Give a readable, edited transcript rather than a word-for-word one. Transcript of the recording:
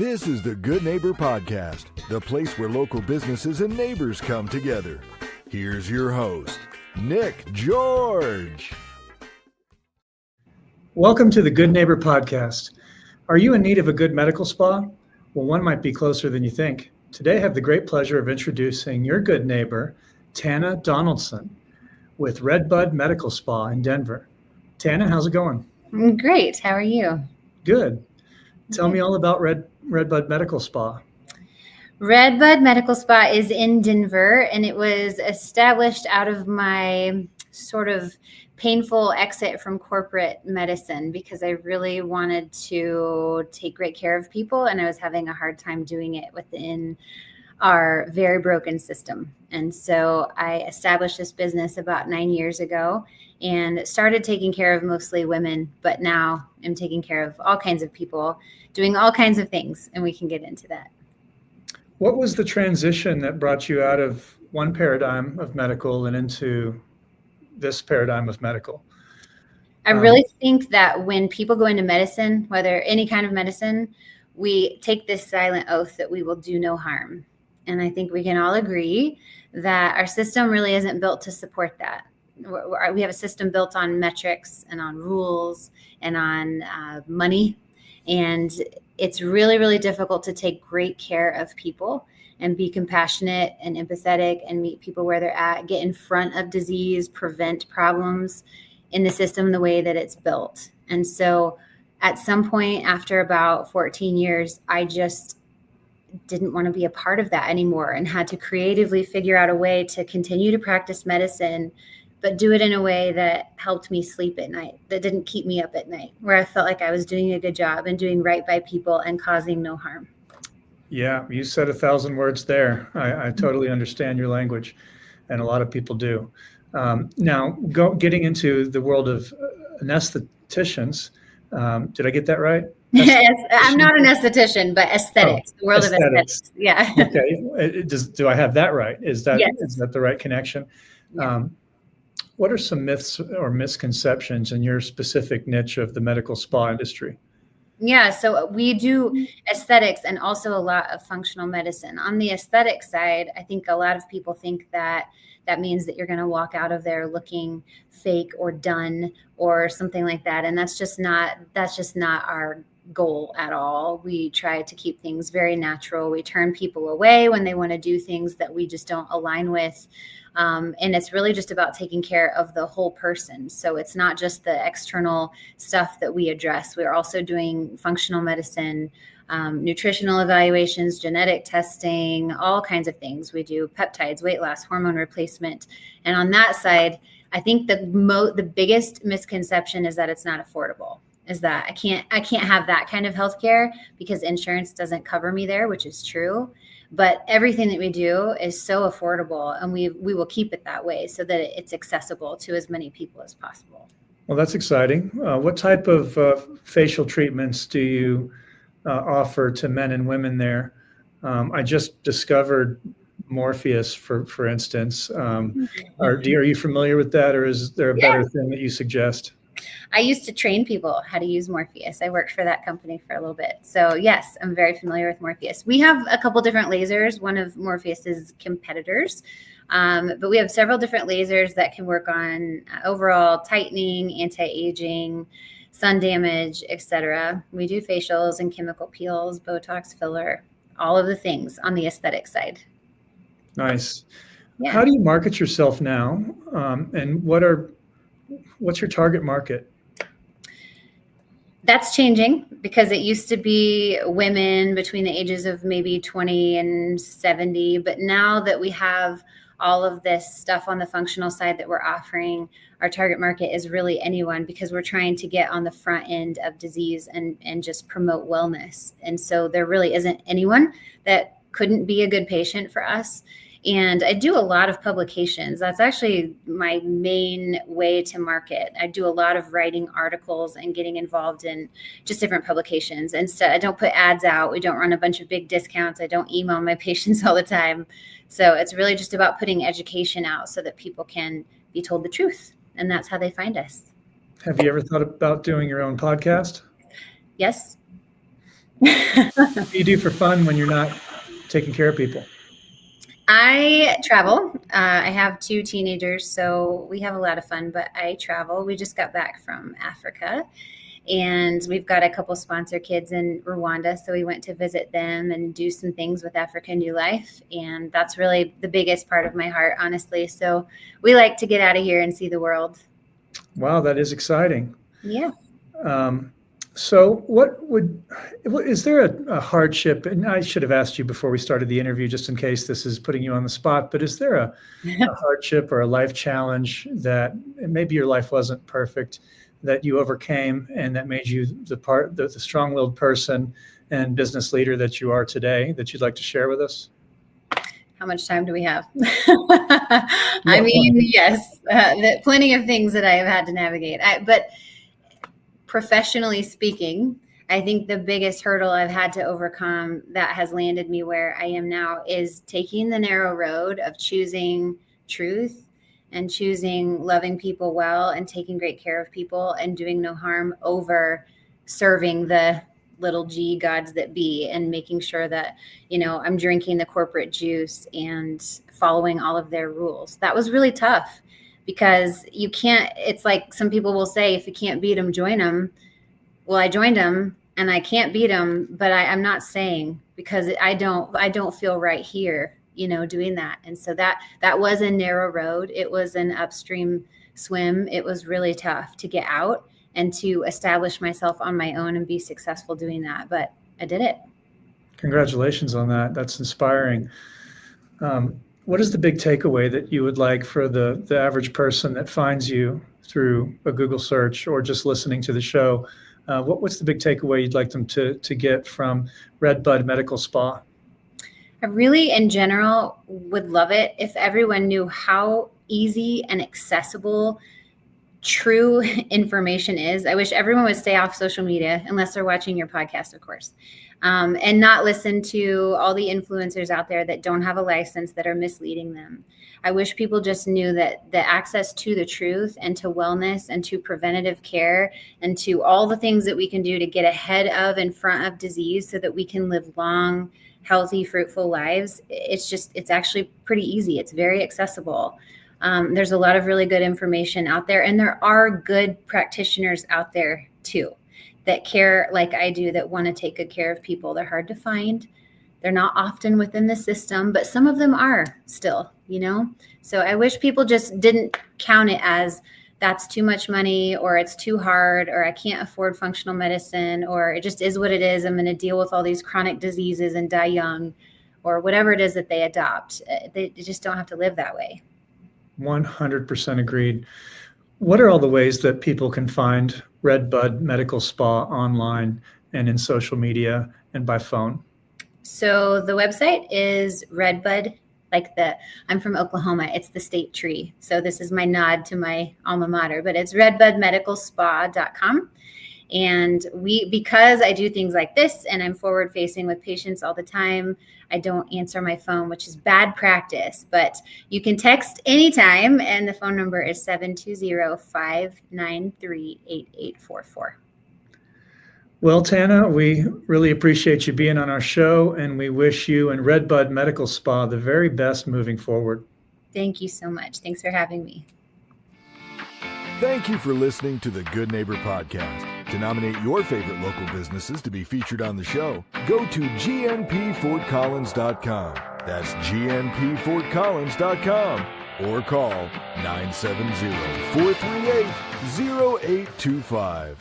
This is the Good Neighbor Podcast, the place where local businesses and neighbors come together. Here's your host, Nick George. Welcome to the Good Neighbor Podcast. Are you in need of a good medical spa? Well, one might be closer than you think. Today I have the great pleasure of introducing your good neighbor, Tanna Donalson, with Redbud Medical Spa in Denver. Tanna, how's it going? Great. How are you? Good. Tell me all about Redbud Medical Spa. Redbud Medical Spa is in Denver, and it was established out of my sort of painful exit from corporate medicine because I really wanted to take great care of people, and I was having a hard time doing it within our very broken system. And so I established this business about 9 years ago and started taking care of mostly women, but now I'm taking care of all kinds of people, doing all kinds of things, and we can get into that. What was the transition that brought you out of one paradigm of medical and into this paradigm of medical? I really think that when people go into medicine, whether any kind of medicine, we take this silent oath that we will do no harm. And I think we can all agree that our system really isn't built to support that. We have a system built on metrics and on rules and on money. And it's really, really difficult to take great care of people and be compassionate and empathetic and meet people where they're at, get in front of disease, prevent problems in the system the way that it's built. And so at some point after about 14 years, I just didn't want to be a part of that anymore and had to creatively figure out a way to continue to practice medicine, but do it in a way that helped me sleep at night, that didn't keep me up at night, where I felt like I was doing a good job and doing right by people and causing no harm. Yeah, you said 1,000 words there. I totally understand your language, and a lot of people do. Now, getting into the world of anestheticians, did I get that right? Yes, I'm not an esthetician, but aesthetics, the world of aesthetics. Yeah. Okay. Do I have that right? Is that the right connection? Yeah. What are some myths or misconceptions in your specific niche of the medical spa industry? Yeah, so we do aesthetics and also a lot of functional medicine. On the aesthetic side, I think a lot of people think that means that you're going to walk out of there looking fake or done or something like that. And that's just not our goal at all. We try to keep things very natural. We turn people away when they want to do things that we just don't align with. And it's really just about taking care of the whole person. So it's not just the external stuff that we address. We're also doing functional medicine, nutritional evaluations, genetic testing, all kinds of things. We do peptides, weight loss, hormone replacement. And on that side, I think the biggest misconception is that it's not affordable. Is that I can't have that kind of healthcare because insurance doesn't cover me there, which is true. But everything that we do is so affordable, and we will keep it that way so that it's accessible to as many people as possible. Well, that's exciting. What type of facial treatments do you offer to men and women there? I just discovered Morpheus, for instance. Are you familiar with that, or is there a better thing that you suggest? I used to train people how to use Morpheus. I worked for that company for a little bit. So yes, I'm very familiar with Morpheus. We have a couple different lasers, one of Morpheus's competitors, but we have several different lasers that can work on overall tightening, anti-aging, sun damage, etc. We do facials and chemical peels, Botox filler, all of the things on the aesthetic side. Nice. Yeah. How do you market yourself now? And what's your target market? That's changing because it used to be women between the ages of maybe 20 and 70. But now that we have all of this stuff on the functional side that we're offering, our target market is really anyone because we're trying to get on the front end of disease and just promote wellness. And so there really isn't anyone that couldn't be a good patient for us. And I do a lot of publications. That's actually my main way to market. I do a lot of writing articles and getting involved in just different publications. And so I don't put ads out. We don't run a bunch of big discounts. I don't email my patients all the time. So it's really just about putting education out so that people can be told the truth. And that's how they find us. Have you ever thought about doing your own podcast? Yes. What do you do for fun when you're not taking care of people? I travel. I have 2 teenagers, so we have a lot of fun, but I travel. We just got back from Africa, and we've got a couple sponsor kids in Rwanda, so we went to visit them and do some things with Africa New Life, and that's really the biggest part of my heart, honestly. So we like to get out of here and see the world. Wow, that is exciting. Yeah. So is there a hardship? And I should have asked you before we started the interview, just in case this is putting you on the spot, but is there a hardship or a life challenge that maybe your life wasn't perfect, that you overcame and that made you the strong-willed person and business leader that you are today, that you'd like to share with us? How much time do we have? I mean, yes, plenty of things that I have had to navigate. But professionally speaking, I think the biggest hurdle I've had to overcome that has landed me where I am now is taking the narrow road of choosing truth and choosing loving people well and taking great care of people and doing no harm over serving the little g gods that be and making sure that, I'm drinking the corporate juice and following all of their rules. That was really tough. Because you can't, it's like some people will say, if you can't beat them, join them. Well, I joined them and I can't beat them, but I'm not saying, because I don't feel right here, doing that. And so that was a narrow road. It was an upstream swim. It was really tough to get out and to establish myself on my own and be successful doing that. But I did it. Congratulations on that. That's inspiring. What is the big takeaway that you would like for the average person that finds you through a Google search or just listening to the show? What's the big takeaway you'd like them to get from Redbud Medical Spa? I really, in general, would love it if everyone knew how easy and accessible true information is. I wish everyone would stay off social media, unless they're watching your podcast, of course. And not listen to all the influencers out there that don't have a license, that are misleading them. I wish people just knew that the access to the truth and to wellness and to preventative care and to all the things that we can do to get ahead of in front of disease so that we can live long, healthy, fruitful lives. It's actually pretty easy. It's very accessible. There's a lot of really good information out there, and there are good practitioners out there too, that care like I do, that want to take good care of people. They're hard to find. They're not often within the system, but some of them are still, So I wish people just didn't count it as that's too much money, or it's too hard, or I can't afford functional medicine, or it just is what it is. I'm going to deal with all these chronic diseases and die young, or whatever it is that they adopt. They just don't have to live that way. 100% agreed. What are all the ways that people can find Redbud Medical Spa online and in social media and by phone? So the website is Redbud, I'm from Oklahoma. It's the state tree. So this is my nod to my alma mater, but it's redbudmedicalspa.com. And because I do things like this and I'm forward facing with patients all the time, I don't answer my phone, which is bad practice, but you can text anytime. And the phone number is 720-593-8844. Well, Tanna, we really appreciate you being on our show, and we wish you and Redbud Medical Spa the very best moving forward. Thank you so much. Thanks for having me. Thank you for listening to the Good Neighbor Podcast. To nominate your favorite local businesses to be featured on the show, go to gnpfortcollins.com. That's gnpfortcollins.com. Or call 970-438-0825.